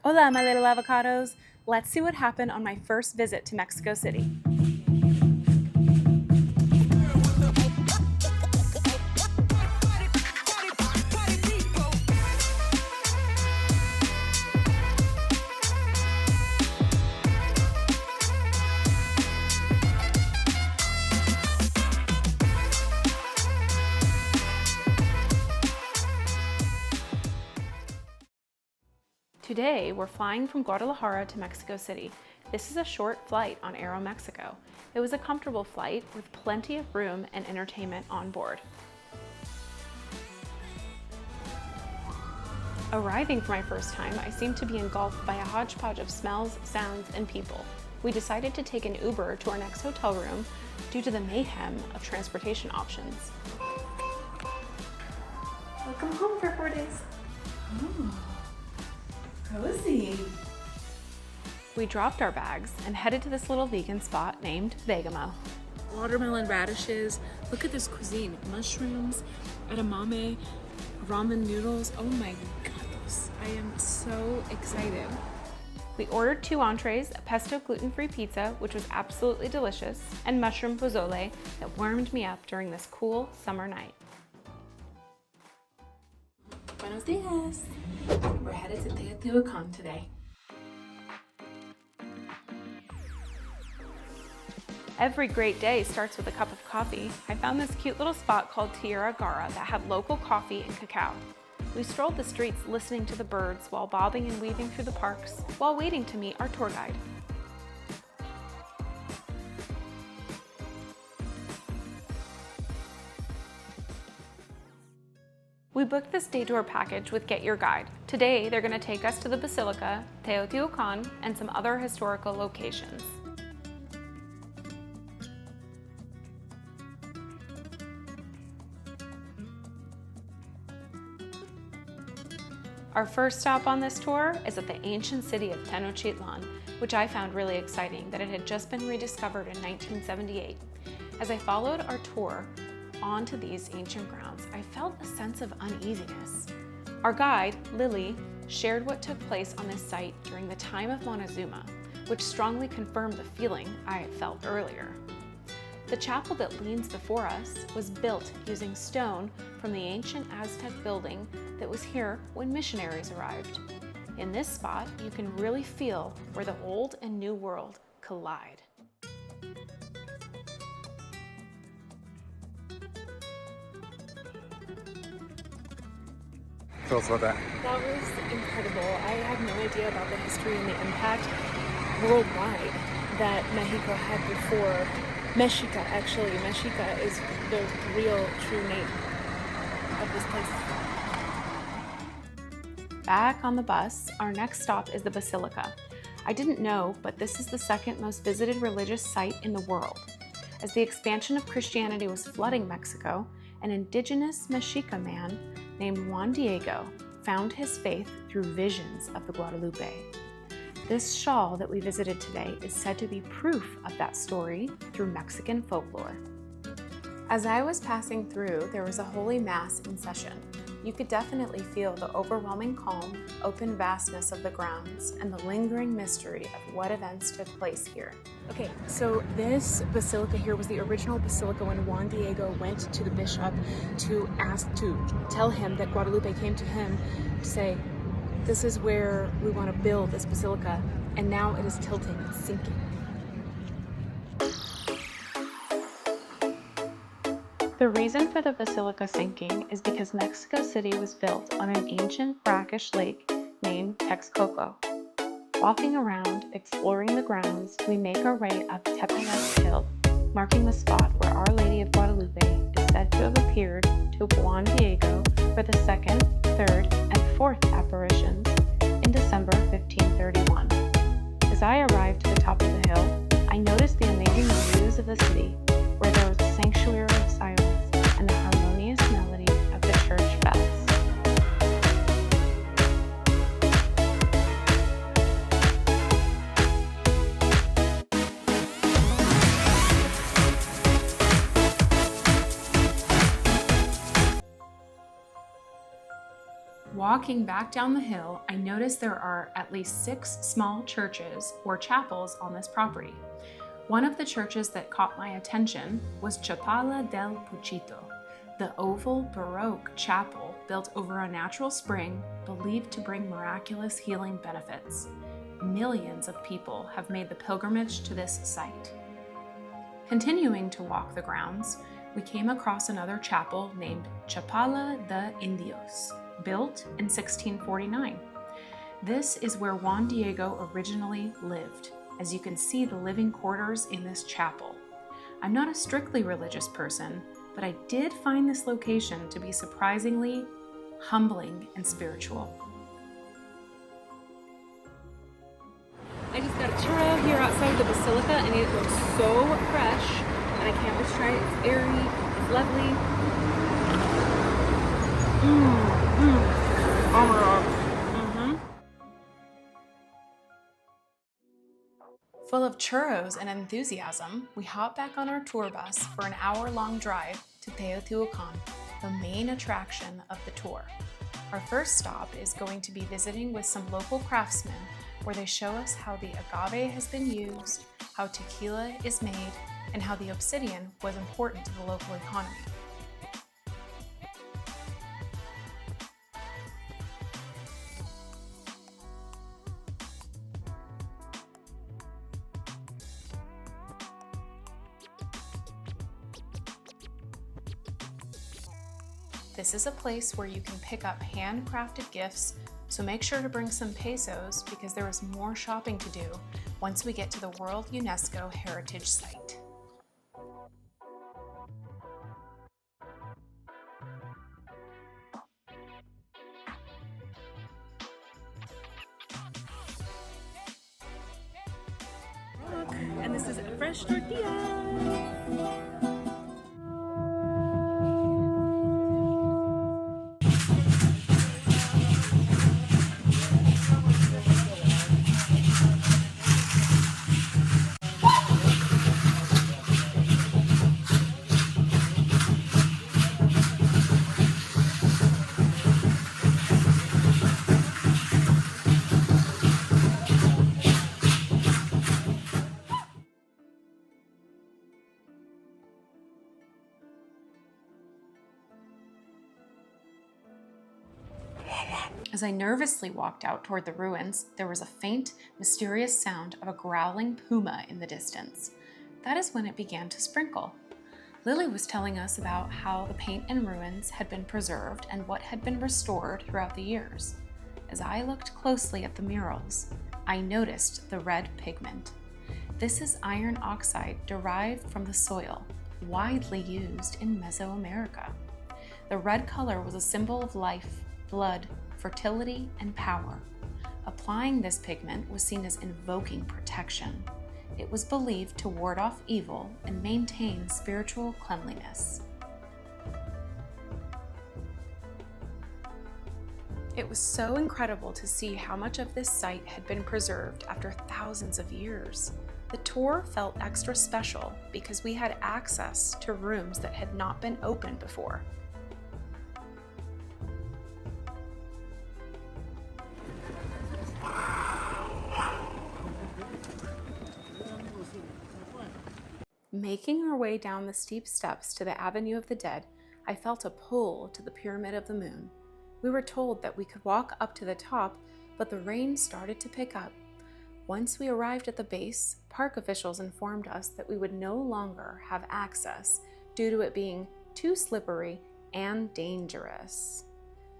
Hola, my little avocados. Let's see what happened on my first visit to Mexico City. Today, we're flying from Guadalajara to Mexico City. This is a short flight on Aeromexico. It was a comfortable flight with plenty of room and entertainment on board. Arriving for my first time, I seemed to be engulfed by a hodgepodge of smells, sounds, and people. We decided to take an Uber to our next hotel room due to the mayhem of transportation options. Welcome home for 4 days. Oh. Cozy. We dropped our bags and headed to this little vegan spot named Vegamo. Watermelon radishes. Look at this cuisine. Mushrooms, edamame, ramen noodles. Oh my goodness. I am so excited. We ordered 2 entrees, a pesto gluten-free pizza, which was absolutely delicious, and mushroom pozole that warmed me up during this cool summer night. Buenos dias. We're headed to Teotihuacan today. Every great day starts with a cup of coffee. I found this cute little spot called Tierra Gara that had local coffee and cacao. We strolled the streets listening to the birds while bobbing and weaving through the parks while waiting to meet our tour guide. We booked this day tour package with Get Your Guide. Today, they're going to take us to the Basilica, Teotihuacan, and some other historical locations. Our first stop on this tour is at the ancient city of Tenochtitlan, which I found really exciting that it had just been rediscovered in 1978. As I followed our tour onto these ancient grounds, I felt a sense of uneasiness. Our guide, Lily, shared what took place on this site during the time of Montezuma, which strongly confirmed the feeling I had felt earlier. The chapel that leans before us was built using stone from the ancient Aztec building that was here when missionaries arrived. In this spot, you can really feel where the old and new world collide. Tell us about that. That was incredible. I had no idea about the history and the impact worldwide that Mexico had before. Mexica, actually. Mexica is the real, true name of this place. Back on the bus, our next stop is the Basilica. I didn't know, but this is the second most visited religious site in the world. As the expansion of Christianity was flooding Mexico, an indigenous Mexica man named Juan Diego found his faith through visions of the Guadalupe. This shawl that we visited today is said to be proof of that story through Mexican folklore. As I was passing through, there was a holy mass in session. You could definitely feel the overwhelming calm, open vastness of the grounds, and the lingering mystery of what events took place here. Okay, so this basilica here was the original basilica when Juan Diego went to the bishop to tell him that Guadalupe came to him to say, this is where we want to build this basilica, and now it is tilting, it's sinking. The reason for the basilica sinking is because Mexico City was built on an ancient brackish lake named Texcoco. Walking around, exploring the grounds, we make our way up Tepeyac Hill, marking the spot where Our Lady of Guadalupe is said to have appeared to Juan Diego for the second, third, and fourth apparitions in December 1531. As I arrived to the top of the hill, I noticed the amazing views of the city, where there was a sanctuary of silence and the harmonious melody of the church bells. Walking back down the hill, I noticed there are at least 6 small churches or chapels on this property. One of the churches that caught my attention was Chapala del Puchito, the oval Baroque chapel built over a natural spring believed to bring miraculous healing benefits. Millions of people have made the pilgrimage to this site. Continuing to walk the grounds, we came across another chapel named Chapala de Indios, built in 1649. This is where Juan Diego originally lived, as you can see the living quarters in this chapel. I'm not a strictly religious person, but I did find this location to be surprisingly humbling and spiritual. I just got a churro here outside the Basilica, and it looks so fresh, and I can't wait to try it. It's airy, it's lovely. Oh my god. Full of churros and enthusiasm, we hop back on our tour bus for an hour-long drive to Teotihuacan, the main attraction of the tour. Our first stop is going to be visiting with some local craftsmen where they show us how the agave has been used, how tequila is made, and how the obsidian was important to the local economy. This is a place where you can pick up handcrafted gifts, so make sure to bring some pesos because there is more shopping to do once we get to the World UNESCO Heritage Site. And this is fresh tortilla. As I nervously walked out toward the ruins, there was a faint, mysterious sound of a growling puma in the distance. That is when it began to sprinkle. Lily was telling us about how the paint and ruins had been preserved and what had been restored throughout the years. As I looked closely at the murals, I noticed the red pigment. This is iron oxide derived from the soil, widely used in Mesoamerica. The red color was a symbol of life, blood, fertility, and power. Applying this pigment was seen as invoking protection. It was believed to ward off evil and maintain spiritual cleanliness. It was so incredible to see how much of this site had been preserved after thousands of years. The tour felt extra special because we had access to rooms that had not been opened before. Making our way down the steep steps to the Avenue of the Dead, I felt a pull to the Pyramid of the Moon. We were told that we could walk up to the top, but the rain started to pick up. Once we arrived at the base, park officials informed us that we would no longer have access due to it being too slippery and dangerous.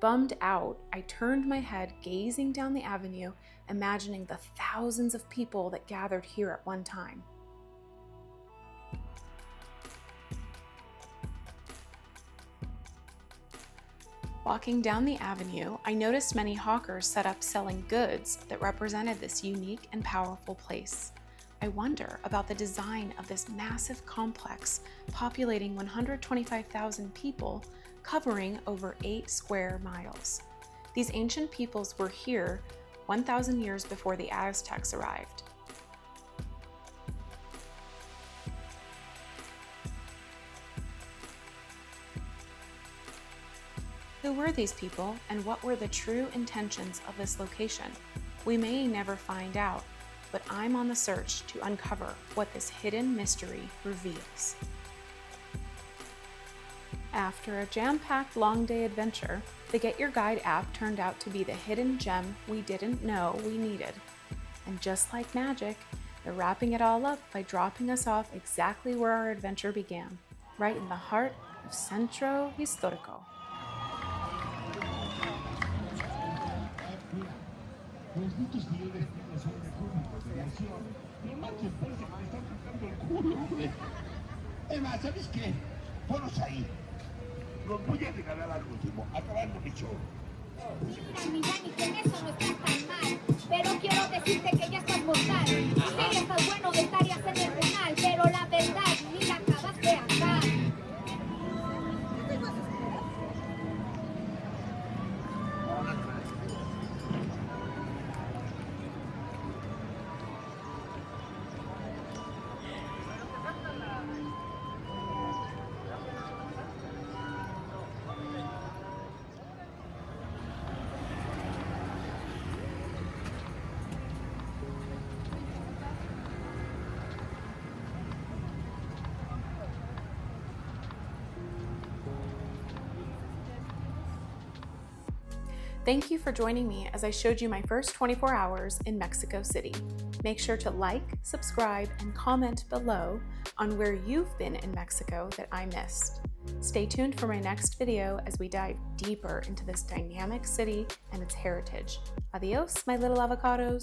Bummed out, I turned my head gazing down the avenue, imagining the thousands of people that gathered here at one time. Walking down the avenue, I noticed many hawkers set up selling goods that represented this unique and powerful place. I wonder about the design of this massive complex populating 125,000 people, covering over 8 square miles. These ancient peoples were here 1,000 years before the Aztecs arrived. The were these people and what were the true intentions of this location? We may never find out, but I'm on the search to uncover what this hidden mystery reveals. After a jam-packed long day adventure, the Get Your Guide app turned out to be the hidden gem we didn't know we needed. And just like magic, they're wrapping it all up by dropping us off exactly where our adventure began, right in the heart of Centro Histórico. ¿Sabes qué? Ponlos ahí. Los voy a regalar al último, acabando mi show. Mira, ni que en eso no estás tan mal. Pero quiero decirte que ya estás mortal. Que ya estás bueno de estarías en el canal. Pero la verdad, ni la acabas de andar. Thank you for joining me as I showed you my first 24 hours in Mexico City. Make sure to like, subscribe, and comment below on where you've been in Mexico that I missed. Stay tuned for my next video as we dive deeper into this dynamic city and its heritage. Adios, my little avocados.